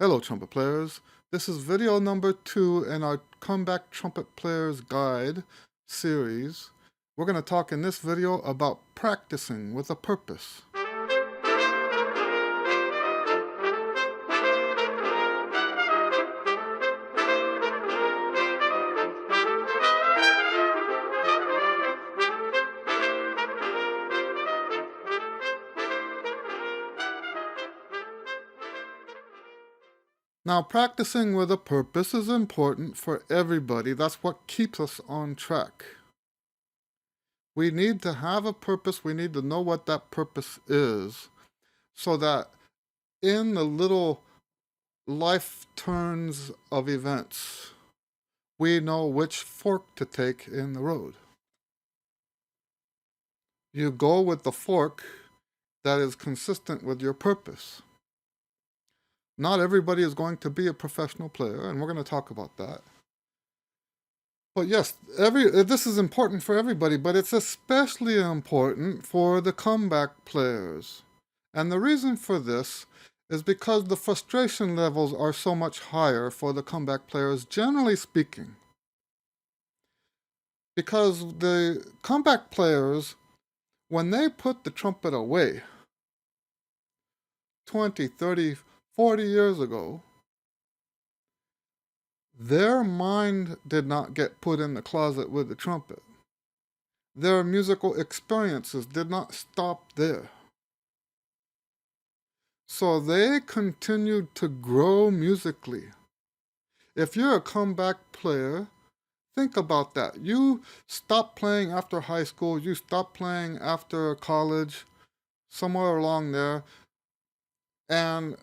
Hello, trumpet players. This is video number 2 in our Comeback Trumpet Players Guide series. We're going to talk in this video about practicing with a purpose. Now, practicing with a purpose is important for everybody. That's what keeps us on track. We need to have a purpose. We need to know what that purpose is so that in the little life turns of events, we know which fork to take in the road. You go with the fork that is consistent with your purpose. Not everybody is going to be a professional player, and we're going to talk about that. But yes, this is important for everybody, but it's especially important for the comeback players. And the reason for this is because the frustration levels are so much higher for the comeback players, generally speaking. Because the comeback players, when they put the trumpet away 20, 30, 40 years ago, their mind did not get put in the closet with the trumpet. Their musical experiences did not stop there. So they continued to grow musically. If you're a comeback player, think about that. You stopped playing after high school, you stopped playing after college, somewhere along there, and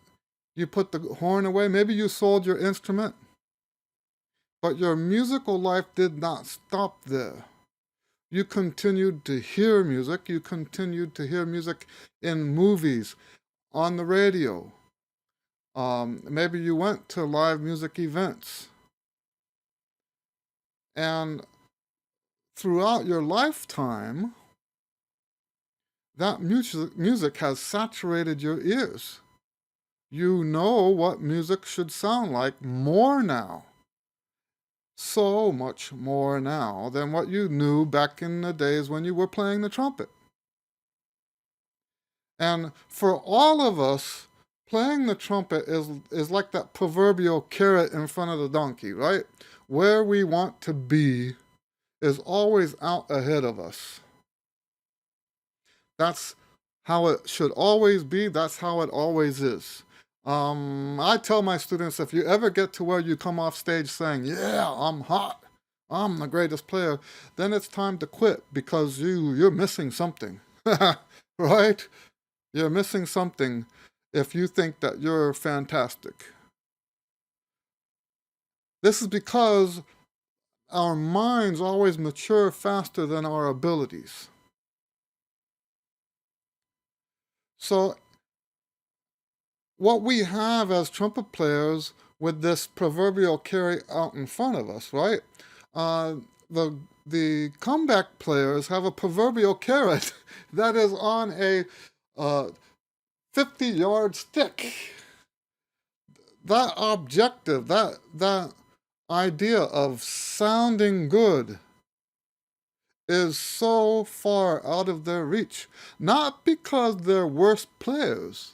you put the horn away. Maybe you sold your instrument, but your musical life did not stop there. You continued to hear music. You continued to hear music in movies, on the radio. Maybe you went to live music events. And throughout your lifetime, that music has saturated your ears. You know what music should sound like more now. So much more now than what you knew back in the days when you were playing the trumpet. And for all of us, playing the trumpet is like that proverbial carrot in front of the donkey, right? Where we want to be is always out ahead of us. That's how it should always be. That's how it always is. I tell my students, if you ever get to where you come off stage saying, yeah, I'm hot, I'm the greatest player, then it's time to quit because you're missing something, right? You're missing something if you think that you're fantastic. This is because our minds always mature faster than our abilities. So what we have as trumpet players with this proverbial carry out in front of us, right? The comeback players have a proverbial carrot that is on a 50-yard stick. That objective, that idea of sounding good is so far out of their reach. Not because they're worse players,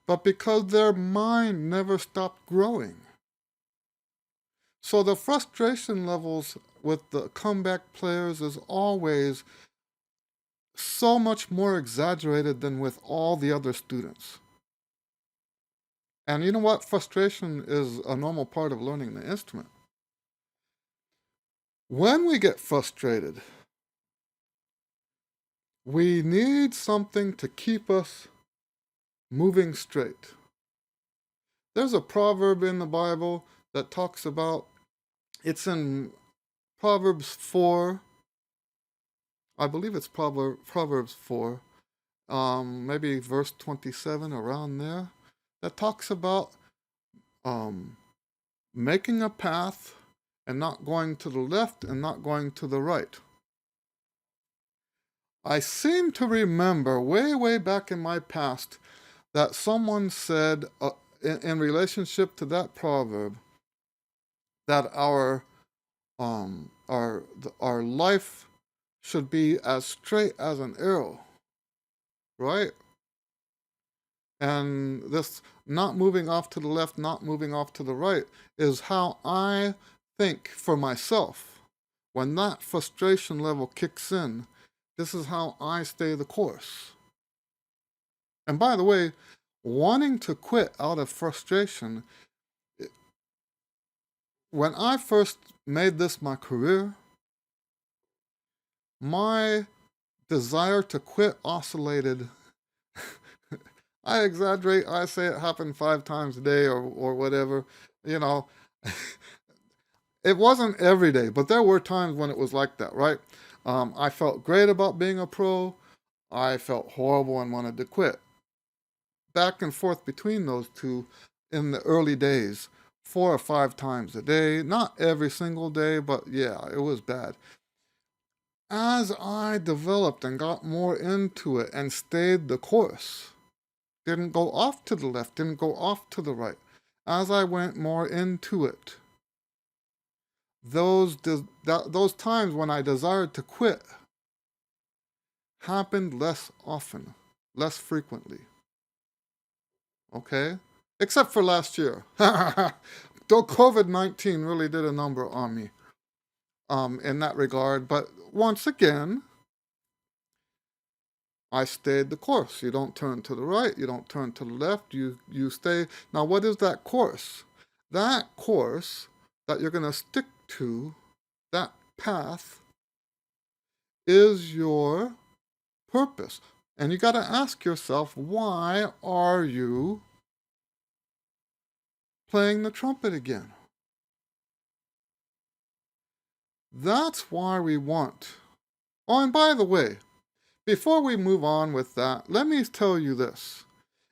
but because their mind never stopped growing. So the frustration levels with the comeback players is always so much more exaggerated than with all the other students. And you know what? Frustration is a normal part of learning the instrument. When we get frustrated, we need something to keep us moving straight. There's a proverb in the Bible that talks about, it's in Proverbs 4, I believe it's Proverbs 4, maybe verse 27, around there, that talks about making a path and not going to the left and not going to the right. I seem to remember way back in my past that someone said in relationship to that proverb, that our life should be as straight as an arrow, right? And this not moving off to the left, not moving off to the right, is how I think for myself. When that frustration level kicks in, this is how I stay the course. And by the way, wanting to quit out of frustration, when I first made this my career, my desire to quit oscillated. I exaggerate, I say it happened 5 times a day or whatever. You know, it wasn't every day, but there were times when it was like that, right? I felt great about being a pro. I felt horrible and wanted to quit. Back and forth between those two in the early days, 4 or 5 times a day. Not every single day, but yeah, it was bad. As I developed and got more into it and stayed the course, didn't go off to the left, didn't go off to the right. As I went more into it, those times when I desired to quit happened less often, less frequently. Okay? Except for last year. Though COVID-19 really did a number on me in that regard. But once again, I stayed the course. You don't turn to the right, you don't turn to the left, you stay. Now, what is that course? That course that you're going to stick to, that path, is your purpose. And you got to ask yourself, why are you playing the trumpet again? That's why we want. Oh, and by the way, before we move on with that, let me tell you this.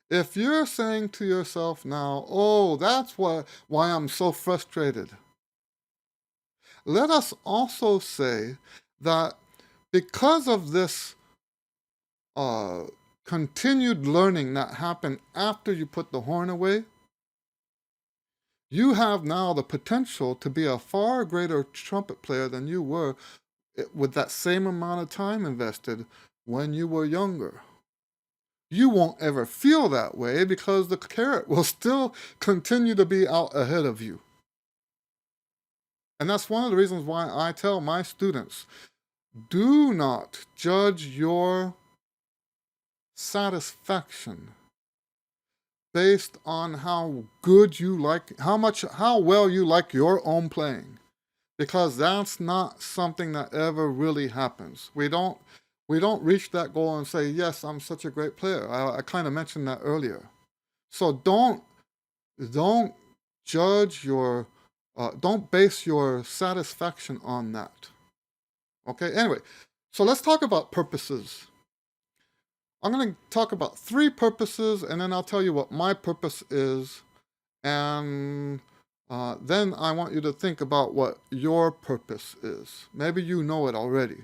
If you're saying to yourself now, oh, that's why I'm so frustrated, let us also say that because of this continued learning that happened after you put the horn away, you have now the potential to be a far greater trumpet player than you were with that same amount of time invested when you were younger. You won't ever feel that way because the carrot will still continue to be out ahead of you. And that's one of the reasons why I tell my students, do not judge your satisfaction based on how good you like, how well you like your own playing, because that's not something that ever really happens. We don't reach that goal and say, yes, I'm such a great player. I kind of mentioned that earlier. So don't judge your, don't base your satisfaction on that. Okay, anyway, so let's talk about purposes. I'm going to talk about 3 purposes, and then I'll tell you what my purpose is, and then I want you to think about what your purpose is. Maybe you know it already.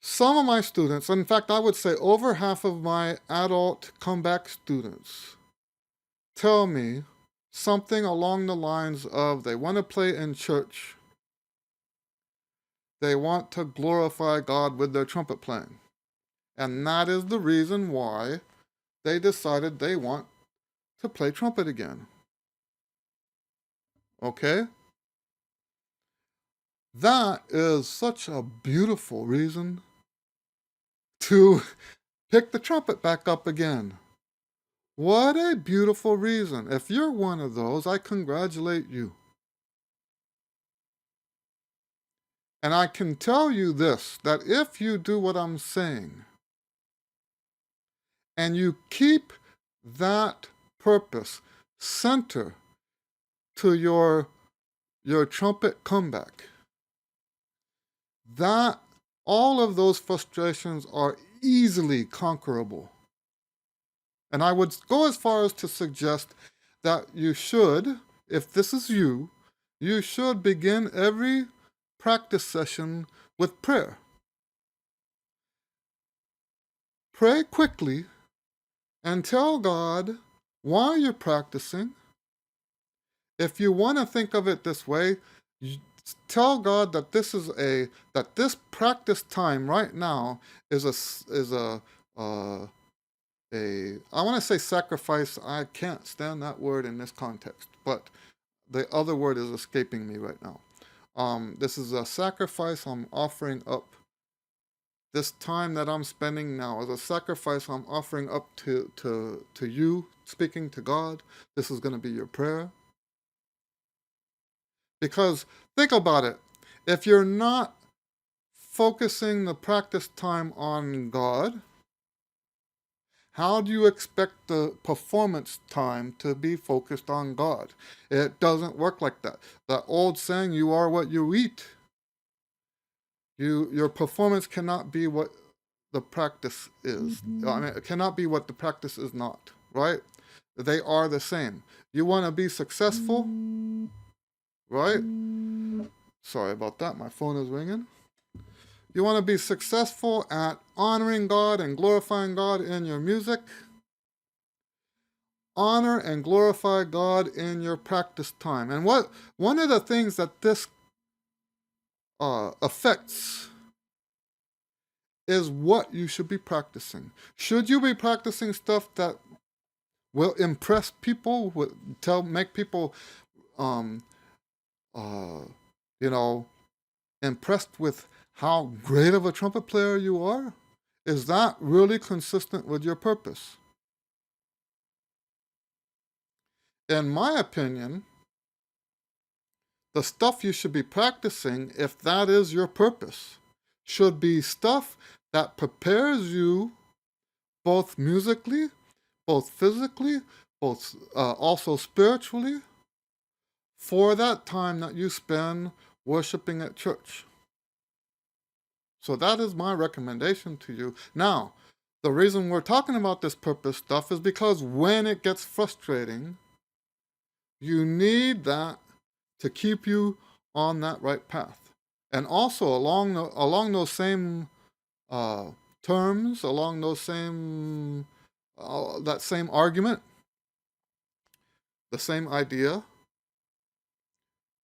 Some of my students, in fact, I would say over half of my adult comeback students, tell me something along the lines of they want to play in church, they want to glorify God with their trumpet playing. And that is the reason why they decided they want to play trumpet again. Okay? That is such a beautiful reason to pick the trumpet back up again. What a beautiful reason. If you're one of those, I congratulate you. And I can tell you this, that if you do what I'm saying, and you keep that purpose center to your trumpet comeback, that all of those frustrations are easily conquerable. And I would go as far as to suggest that you should, if this is you should begin every practice session with prayer. Pray quickly and tell God while you're practicing. If you want to think of it this way, tell God that this practice time right now is uh, I want to say sacrifice. I can't stand that word in this context, but the other word is escaping me right now. This is a sacrifice I'm offering up. This time that I'm spending now is a sacrifice I'm offering up to you, speaking to God. This is going to be your prayer. Because think about it. If you're not focusing the practice time on God, how do you expect the performance time to be focused on God? It doesn't work like that. The old saying, you are what you eat. Your performance cannot be what the practice is. I mean, it cannot be what the practice is not, right? They are the same. You want to be successful, right? Sorry about that. My phone is ringing. You want to be successful at honoring God and glorifying God in your music. Honor and glorify God in your practice time. And one of the things that this affects is what you should be practicing. Should you be practicing stuff that will impress people, make people, um, uh, you know, impressed with how great of a trumpet player you are? Is that really consistent with your purpose? In my opinion, the stuff you should be practicing, if that is your purpose, should be stuff that prepares you both musically, both physically, both also spiritually for that time that you spend worshiping at church. So that is my recommendation to you. Now, the reason we're talking about this purpose stuff is because when it gets frustrating, you need that to keep you on that right path. And also along those same terms, along those same that same argument, the same idea,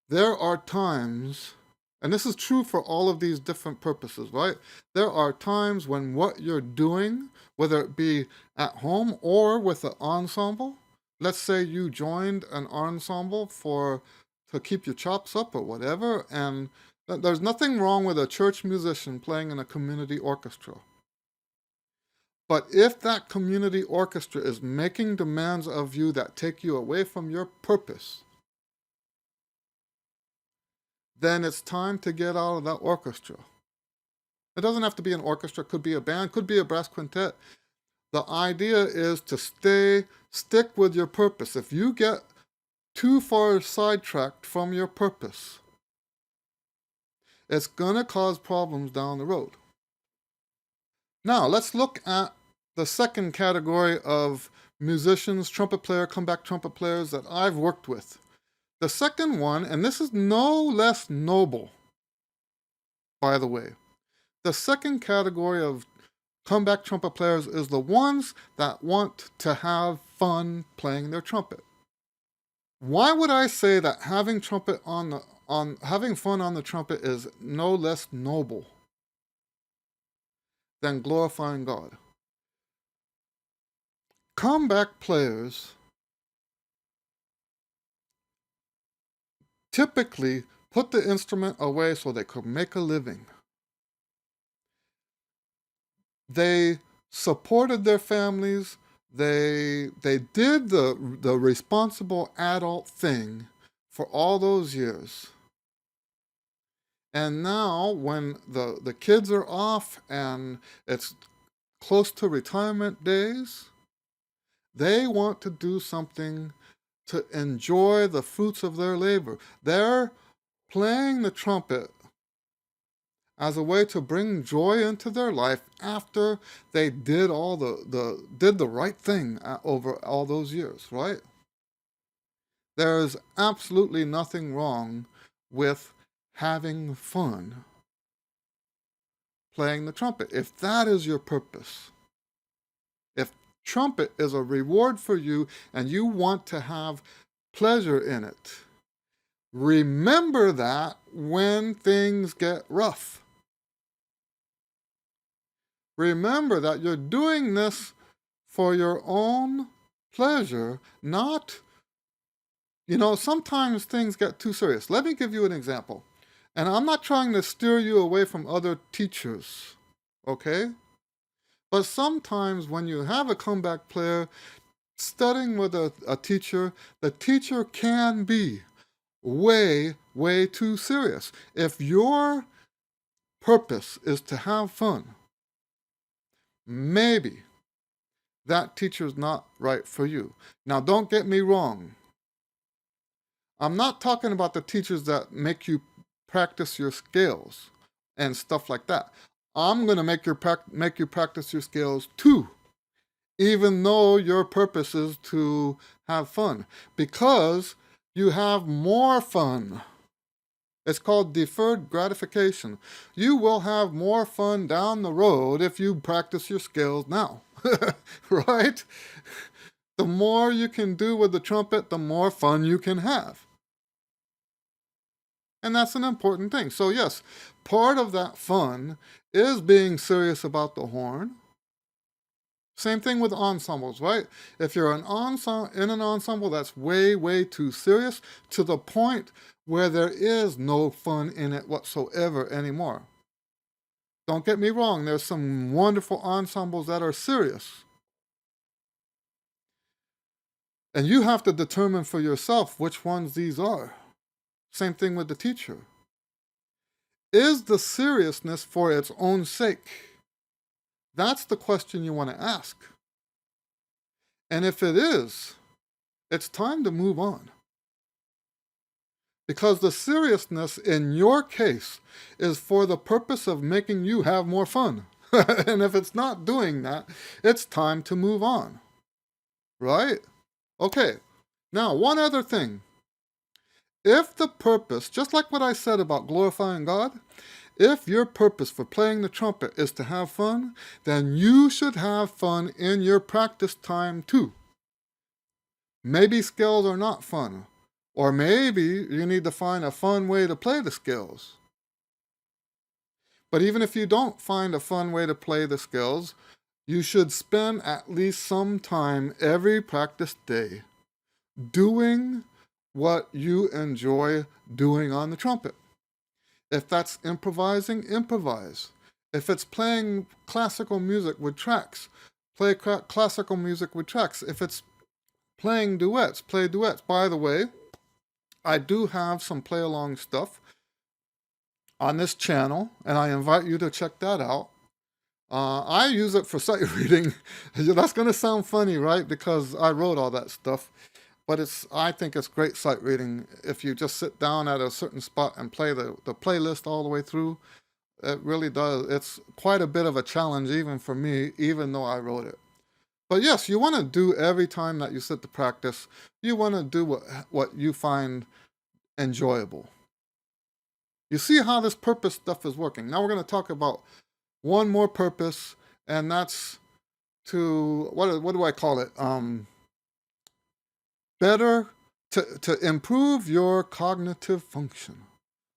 there are times, and this is true for all of these different purposes, right? There are times when what you're doing, whether it be at home or with an ensemble, let's say you joined an ensemble to keep your chops up or whatever, and there's nothing wrong with a church musician playing in a community orchestra. But if that community orchestra is making demands of you that take you away from your purpose, then it's time to get out of that orchestra. It doesn't have to be an orchestra, could be a band, could be a brass quintet. The idea is to stick with your purpose. If you get too far sidetracked from your purpose, it's going to cause problems down the road. Now, let's look at the second category of musicians, trumpet player, comeback trumpet players that I've worked with. The second one, and this is no less noble, by the way. The second category of comeback trumpet players is the ones that want to have fun playing their trumpet. Why would I say that having fun on the trumpet is no less noble than glorifying God? Comeback players typically put the instrument away so they could make a living. They supported their families. They did the responsible adult thing for all those years. And now when the kids are off and it's close to retirement days, they want to do something to enjoy the fruits of their labor. They're playing the trumpet as a way to bring joy into their life after they did did the right thing over all those years, right? There is absolutely nothing wrong with having fun playing the trumpet if that is your purpose. If trumpet is a reward for you and you want to have pleasure in it. Remember that when things get rough. Remember that you're doing this for your own pleasure, not, sometimes things get too serious. Let me give you an example. And I'm not trying to steer you away from other teachers, okay? But sometimes when you have a comeback player studying with a teacher, the teacher can be way, way too serious. If your purpose is to have fun, maybe that teacher's not right for you. Now, don't get me wrong. I'm not talking about the teachers that make you practice your scales and stuff like that. I'm going to make you practice your scales too, even though your purpose is to have fun, because you have more fun. It's called deferred gratification. You will have more fun down the road if you practice your scales now, right? The more you can do with the trumpet, the more fun you can have. And that's an important thing. So yes, part of that fun is being serious about the horn. Same thing with ensembles, right? If you're in an ensemble that's way, way too serious to the point where there is no fun in it whatsoever anymore. Don't get me wrong, there's some wonderful ensembles that are serious. And you have to determine for yourself which ones these are. Same thing with the teacher. Is the seriousness for its own sake? That's the question you want to ask. And if it is, it's time to move on. Because the seriousness in your case is for the purpose of making you have more fun. And if it's not doing that, it's time to move on. Right? Okay. Now, one other thing. If the purpose, just like what I said about glorifying God, if your purpose for playing the trumpet is to have fun, then you should have fun in your practice time too. Maybe scales are not fun, or maybe you need to find a fun way to play the scales. But even if you don't find a fun way to play the scales, you should spend at least some time every practice day doing what you enjoy doing on the trumpet. If that's improvising, improvise. If it's playing classical music with tracks, play classical music with tracks. If it's playing duets, play duets. By the way, I do have some play-along stuff on this channel, and I invite you to check that out. I use it for sight reading. That's going to sound funny, right? Because I wrote all that stuff. But I think it's great sight reading. If you just sit down at a certain spot and play the playlist all the way through, it really does. It's quite a bit of a challenge even for me, even though I wrote it. But yes, you want to do every time that you sit to practice, you want to do what you find enjoyable. You see how this purpose stuff is working. Now we're going to talk about one more purpose, and that's to, what do I call it? Better to improve your cognitive function.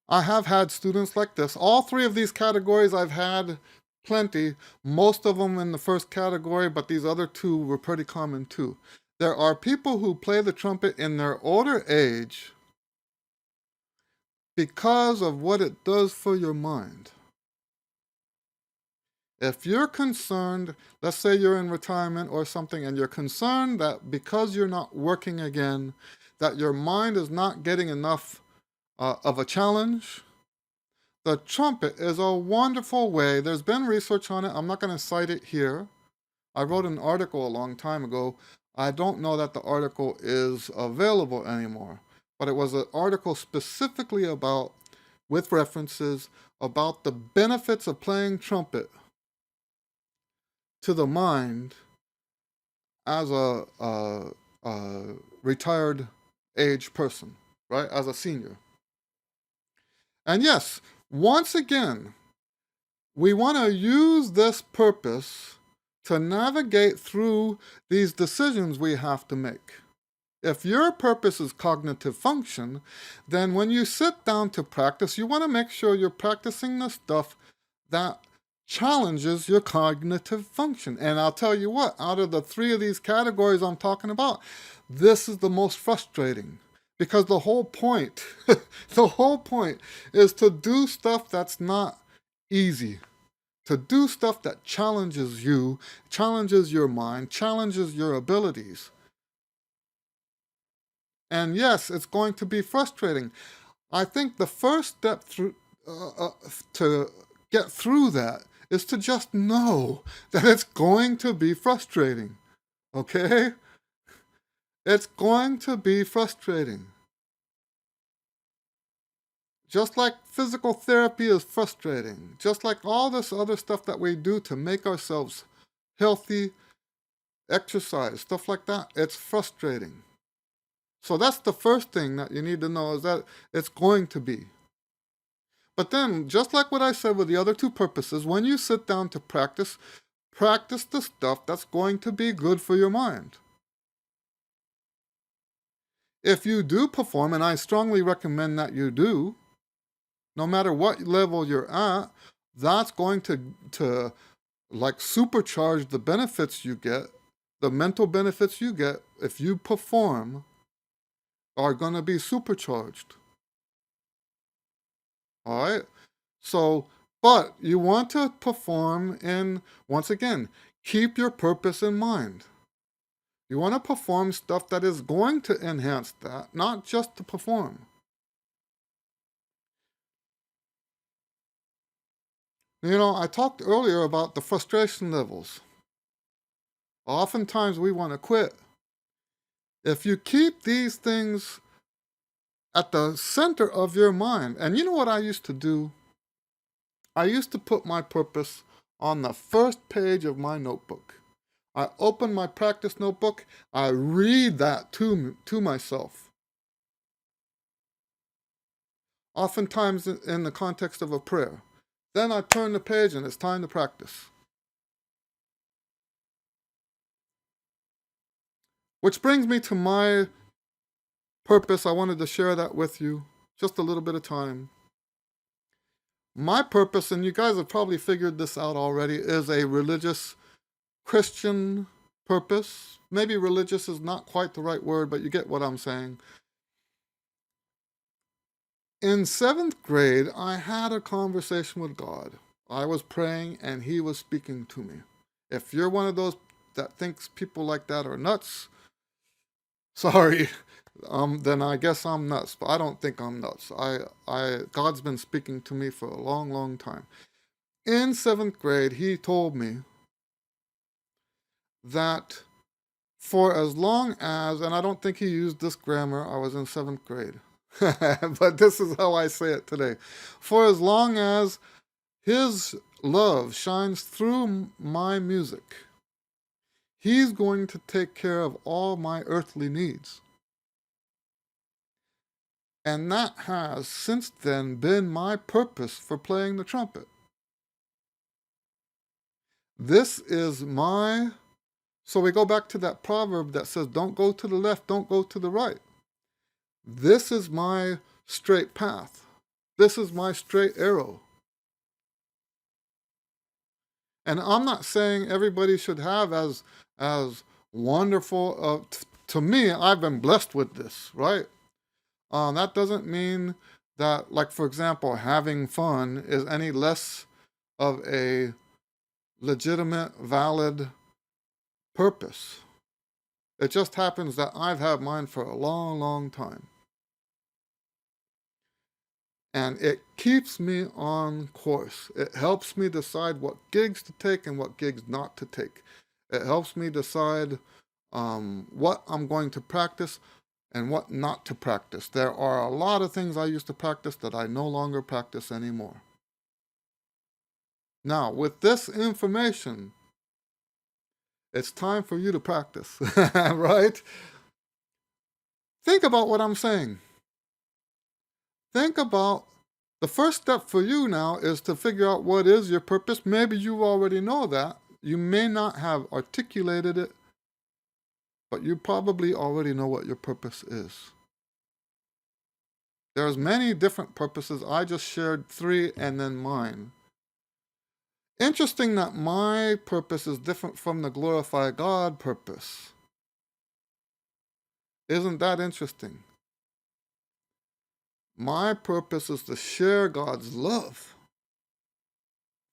I have had students like this. All three of these categories I've had plenty, most of them in the first category, but these other two were pretty common too. There are people who play the trumpet in their older age because of what it does for your mind. If you're concerned, let's say you're in retirement or something, and you're concerned that because you're not working again, that your mind is not getting enough of a challenge, the trumpet is a wonderful way. There's been research on it. I'm not going to cite it here. I wrote an article a long time ago. I don't know that the article is available anymore, but it was an article specifically about, with references, about the benefits of playing trumpet to the mind as a retired age person, right? As a senior. And yes, once again, we want to use this purpose to navigate through these decisions we have to make. If your purpose is cognitive function, then when you sit down to practice, you want to make sure you're practicing the stuff that challenges your cognitive function. And I'll tell you what, out of the three of these categories I'm talking about, this is the most frustrating. Because the whole point, the whole point is to do stuff that's not easy. To do stuff that challenges you, challenges your mind, challenges your abilities. And yes, it's going to be frustrating. I think the first step through to get through that is to just know that it's going to be frustrating. Okay? It's going to be frustrating. Just like physical therapy is frustrating, just like all this other stuff that we do to make ourselves healthy, exercise, stuff like that, it's frustrating. So that's the first thing that you need to know, is that it's going to be. But then, just like what I said with the other two purposes, when you sit down to practice, practice the stuff that's going to be good for your mind. If you do perform, and I strongly recommend that you do, no matter what level you're at, that's going to like supercharge the benefits you get, the mental benefits you get if you perform are going to be supercharged. All right? So, but you want to perform in, once again, keep your purpose in mind. You want to perform stuff that is going to enhance that, not just to perform. You know, I talked earlier about the frustration levels. Oftentimes we want to quit. If you keep these things at the center of your mind, and you know what I used to do? I used to put my purpose on the first page of my notebook. I open my practice notebook, I read that to myself. Oftentimes in the context of a prayer. Then I turn the page and it's time to practice. Which brings me to my purpose. I wanted to share that with you. Just a little bit of time. My purpose, and you guys have probably figured this out already, is a religious Christian purpose. Maybe religious is not quite the right word, but you get what I'm saying. In 7th grade, I had a conversation with God. I was praying and he was speaking to me. If you're one of those that thinks people like that are nuts, sorry, then I guess I'm nuts. But I don't think I'm nuts. God's been speaking to me for a long, long time. In 7th grade, he told me that for as long as, and I don't think he used this grammar, I was in 7th grade, but this is how I say it today. For as long as his love shines through my music, he's going to take care of all my earthly needs. And that has since then been my purpose for playing the trumpet. This is my, so we go back to that proverb that says, don't go to the left, don't go to the right. This is my straight path. This is my straight arrow. And I'm not saying everybody should have as wonderful, to me, I've been blessed with this, right? That doesn't mean that, like, for example, having fun is any less of a legitimate, valid purpose. It just happens that I've had mine for a long, long time. And it keeps me on course. It helps me decide what gigs to take and what gigs not to take. It helps me decide what I'm going to practice and what not to practice. There are a lot of things I used to practice that I no longer practice anymore. Now, with this information, it's time for you to practice, right? Think about what I'm saying. Think about the first step for you now is to figure out what is your purpose. Maybe you already know that. You may not have articulated it, but you probably already know what your purpose is. There's many different purposes. I just shared 3 and then mine. Interesting that my purpose is different from the glorify God purpose. Isn't that interesting? My purpose is to share God's love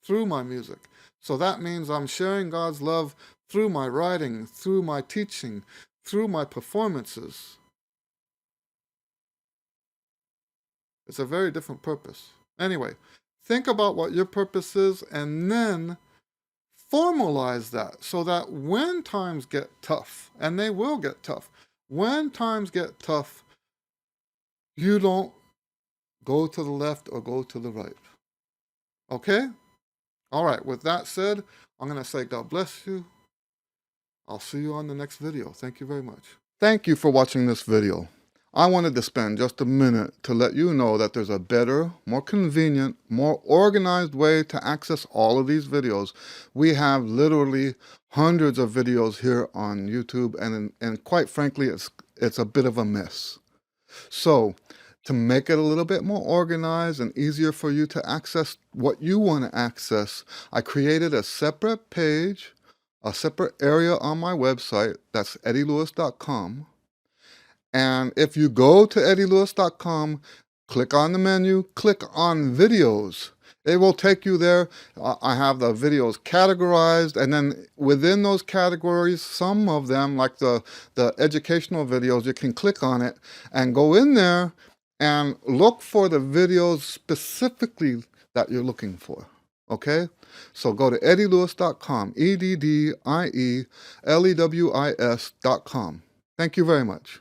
through my music. So that means I'm sharing God's love through my writing, through my teaching, through my performances. It's a very different purpose. Anyway, think about what your purpose is and then formalize that so that when times get tough, and they will get tough, when times get tough, you don't go to the left or go to the right. Okay? All right, with that said, I'm going to say God bless you. I'll see you on the next video. Thank you very much. Thank you for watching this video. I wanted to spend just a minute to let you know that there's a better, more convenient, more organized way to access all of these videos. We have literally hundreds of videos here on YouTube, and quite frankly, it's a bit of a mess. So, to make it a little bit more organized and easier for you to access what you want to access, I created a separate page, a separate area on my website. That's eddielewis.com. And if you go to eddielewis.com, click on the menu, click on videos. It will take you there. I have the videos categorized, and then within those categories, some of them, like the educational videos, you can click on it and go in there and look for the videos specifically that you're looking for. Okay? So go to eddielewis.com, EDDIELEWIS.com. Thank you very much.